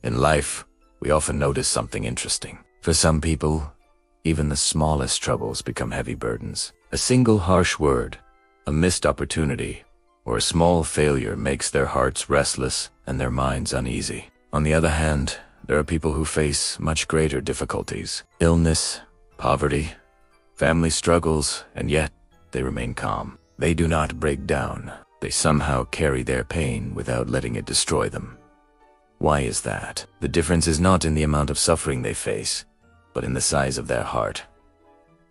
In life, we often notice something interesting. For some people, even the smallest troubles become heavy burdens. A single harsh word, a missed opportunity, or a small failure makes their hearts restless and their minds uneasy. On the other hand, there are people who face much greater difficulties. Illness, poverty, family struggles, and yet they remain calm. They do not break down. They somehow carry their pain without letting it destroy them. Why is that? The difference is not in the amount of suffering they face, but in the size of their heart.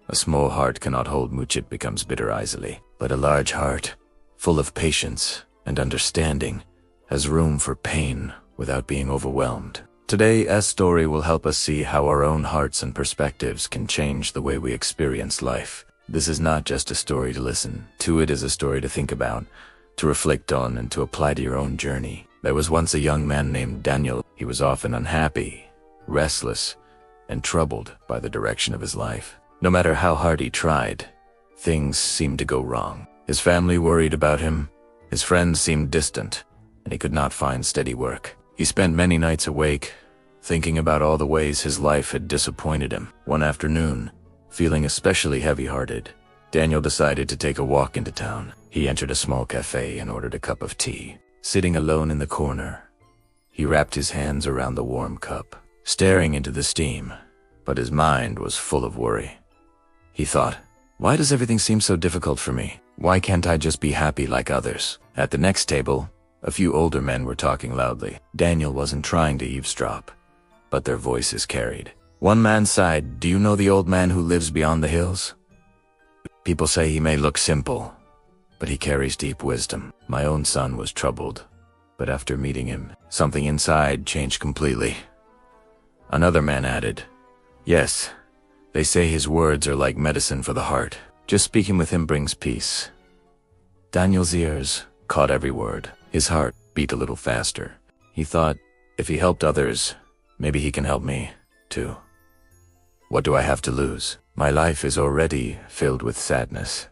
A small heart cannot hold much, it becomes bitter easily. But a large heart, full of patience and understanding, has room for pain without being overwhelmed. Today's story will help us see how our own hearts and perspectives can change the way we experience life. This is not just a story to listen to, it is a story to think about, to reflect on, and to apply to your own journey. There was once a young man named Daniel. He was often unhappy, restless, and troubled by the direction of his life. No matter how hard he tried, things seemed to go wrong. His family worried about him, his friends seemed distant, and he could not find steady work. He spent many nights awake, thinking about all the ways his life had disappointed him. One afternoon, feeling especially heavy-hearted, Daniel decided to take a walk into town. He entered a small cafe and ordered a cup of tea. Sitting alone in the corner, he wrapped his hands around the warm cup, staring into the steam, but his mind was full of worry. He thought, why does everything seem so difficult for me? Why can't I just be happy like others? At the next table, a few older men were talking loudly. Daniel wasn't trying to eavesdrop, but their voices carried. One man sighed, "Do you know the old man who lives beyond the hills? People say he may look simple, but he carries deep wisdom. My own son was troubled, but after meeting him, something inside changed completely." Another man added, "Yes, they say his words are like medicine for the heart. Just speaking with him brings peace." Daniel's ears caught every word. His heart beat a little faster. He thought, if he helped others, maybe he can help me, too. What do I have to lose? My life is already filled with sadness.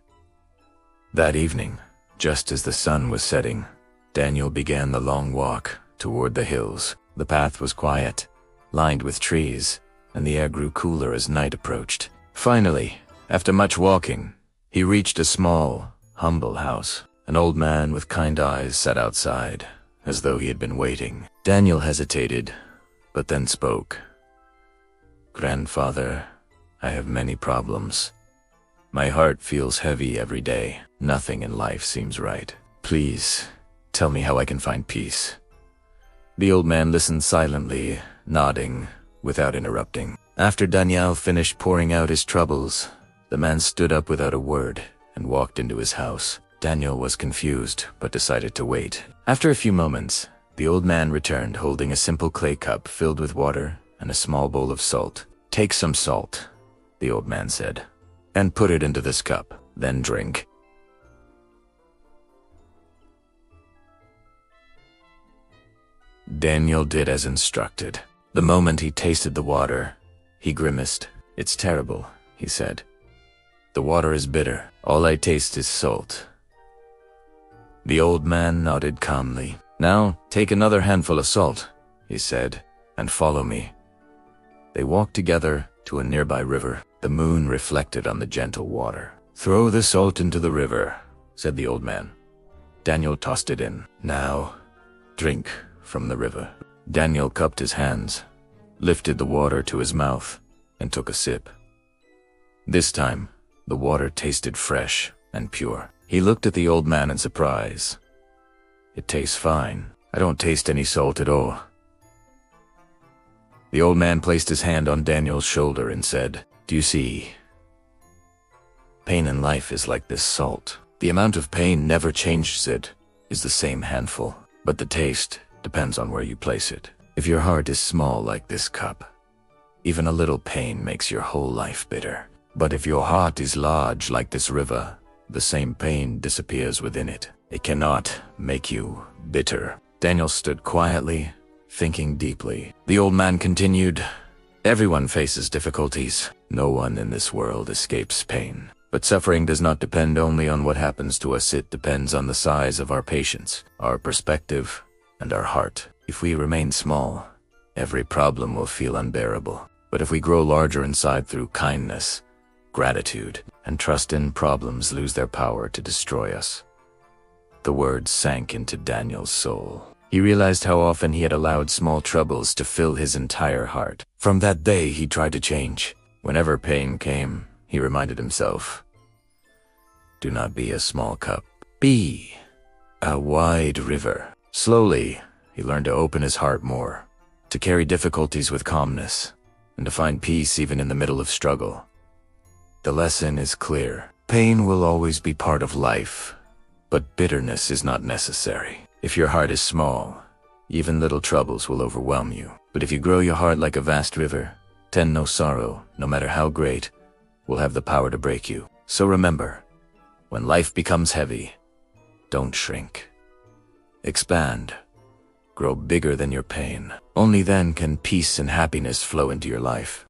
That evening, just as the sun was setting, Daniel began the long walk toward the hills. The path was quiet, lined with trees, and the air grew cooler as night approached. Finally, after much walking, he reached a small, humble house. An old man with kind eyes sat outside, as though he had been waiting. Daniel hesitated, but then spoke. "Grandfather, I have many problems. My heart feels heavy every day. Nothing in life seems right. Please, tell me how I can find peace." The old man listened silently, nodding, without interrupting. After Daniel finished pouring out his troubles, the man stood up without a word and walked into his house. Daniel was confused, but decided to wait. After a few moments, the old man returned holding a simple clay cup filled with water and a small bowl of salt. "Take some salt," the old man said, "and put it into this cup, then drink." Daniel did as instructed. The moment he tasted the water, he grimaced. "It's terrible," he said. "The water is bitter. All I taste is salt." The old man nodded calmly. "Now, take another handful of salt," he said, "and follow me." They walked together to a nearby river. The moon reflected on the gentle water. "Throw the salt into the river," said the old man. Daniel tossed it in. "Now, drink from the river." Daniel cupped his hands, lifted the water to his mouth, and took a sip. This time, the water tasted fresh and pure. He looked at the old man in surprise. "It tastes fine. I don't taste any salt at all." The old man placed his hand on Daniel's shoulder and said, "Do you see? Pain in life is like this salt. The amount of pain never changes, it is the same handful, but the taste depends on where you place it. If your heart is small like this cup, even a little pain makes your whole life bitter. But if your heart is large like this river, the same pain disappears within it. It cannot make you bitter." Daniel stood quietly, thinking deeply. The old man continued, "Everyone faces difficulties. No one in this world escapes pain. But suffering does not depend only on what happens to us. It depends on the size of our patience, our perspective, and our heart. If we remain small, every problem will feel unbearable. But if we grow larger inside through kindness, gratitude, and trust in, problems lose their power to destroy us. The words sank into Daniel's soul. He realized how often he had allowed small troubles to fill his entire heart. From that day, he tried to change. Whenever pain came, he reminded himself, do not be a small cup. Be a wide river. Slowly, he learned to open his heart more, to carry difficulties with calmness, and to find peace even in the middle of struggle. The lesson is clear. Pain will always be part of life, but bitterness is not necessary. If your heart is small, even little troubles will overwhelm you. But if you grow your heart like a vast river, then no sorrow, no matter how great, will have the power to break you. So remember, when life becomes heavy, don't shrink. Expand. Grow bigger than your pain. Only then can peace and happiness flow into your life.